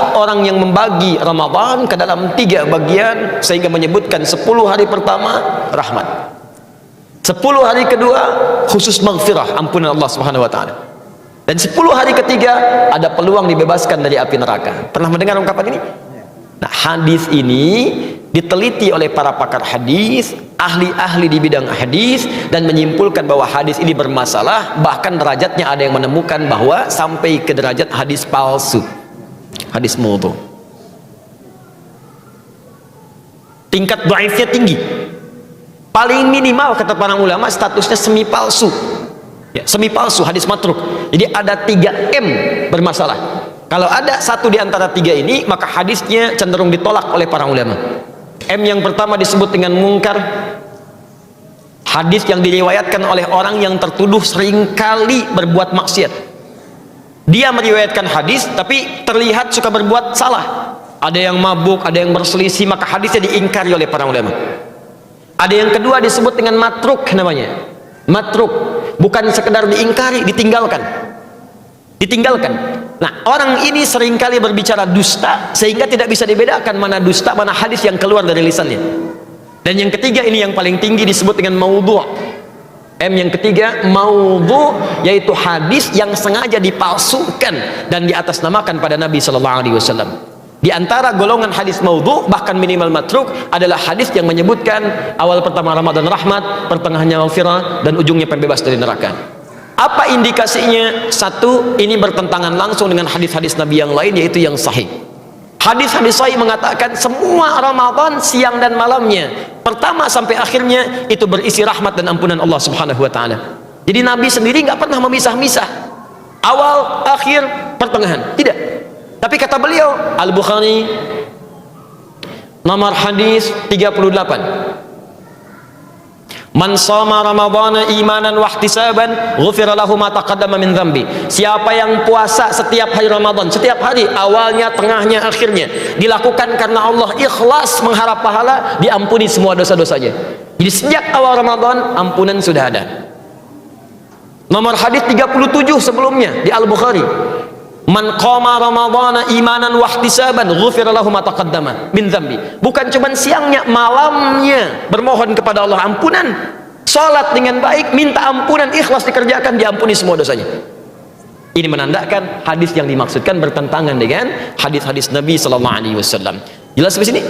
Allah orang yang membagi Ramadan ke dalam 3 bagian, sehingga menyebutkan 10 hari pertama rahmat, 10 hari kedua khusus maghfirah, ampunan Allah Subhanahu wa taala, dan 10 hari ketiga ada peluang dibebaskan dari api neraka. Pernah mendengar ungkapan ini? Nah, hadis ini diteliti oleh para pakar hadis, ahli-ahli di bidang hadis, dan menyimpulkan bahwa hadis ini bermasalah. Bahkan derajatnya ada yang menemukan bahwa sampai ke derajat hadis palsu, hadis maudhu. Tingkat dhaifnya tinggi. Paling minimal kata para ulama statusnya semi palsu. Ya, semi palsu, hadis matruk. Jadi ada 3M bermasalah. Kalau ada satu di antara 3 ini, maka hadisnya cenderung ditolak oleh para ulama. M yang pertama disebut dengan mungkar. Hadis yang diriwayatkan oleh orang yang tertuduh seringkali berbuat maksiat. Dia meriwayatkan hadis tapi terlihat suka berbuat salah. Ada yang mabuk, ada yang berselisih, maka hadisnya diingkari oleh para ulama. Ada yang kedua disebut dengan matruk namanya. Matruk, bukan sekedar diingkari, ditinggalkan. Ditinggalkan. Nah, orang ini seringkali berbicara dusta sehingga tidak bisa dibedakan mana dusta, mana hadis yang keluar dari lisannya. Dan yang ketiga ini yang paling tinggi disebut dengan maudhu'. M yang ketiga maudhu', yaitu hadis yang sengaja dipalsukan dan diatasnamakan pada Nabi sallallahu alaihi wasallam. Di antara golongan hadis maudhu', bahkan minimal matruk, adalah hadis yang menyebutkan awal pertama Ramadan rahmat, pertengahannya maghfirah, dan ujungnya pembebas dari neraka. Apa indikasinya? Satu, ini bertentangan langsung dengan hadis-hadis Nabi yang lain, yaitu yang sahih. Hadis-hadis sahih mengatakan semua Ramadan siang dan malamnya, pertama sampai akhirnya, itu berisi rahmat dan ampunan Allah Subhanahu wa taala. Jadi Nabi sendiri nggak pernah memisah-misah awal, akhir, pertengahan, tidak. Tapi kata beliau, Al-Bukhari nomor hadis 38, man shoma ramadhana imanan wa ihtisaban ghufira lahu ma taqaddama min dhanbi. Siapa yang puasa setiap hari Ramadan, setiap hari, awalnya, tengahnya, akhirnya, dilakukan karena Allah, ikhlas mengharap pahala, diampuni semua dosa-dosanya. Jadi sejak awal Ramadan ampunan sudah ada. Nomor hadis 37 sebelumnya di Al-Bukhari, man qama ramadhana imanan wa ihtisaban ghufira lahu ma taqaddama min dhanbi. Bukan cuma siangnya, malamnya bermohon kepada Allah ampunan, salat dengan baik, minta ampunan, ikhlas dikerjakan, diampuni semua dosanya. Ini menandakan hadis yang dimaksudkan bertentangan dengan hadis-hadis Nabi sallallahu alaihi wasallam. Jelas di sini?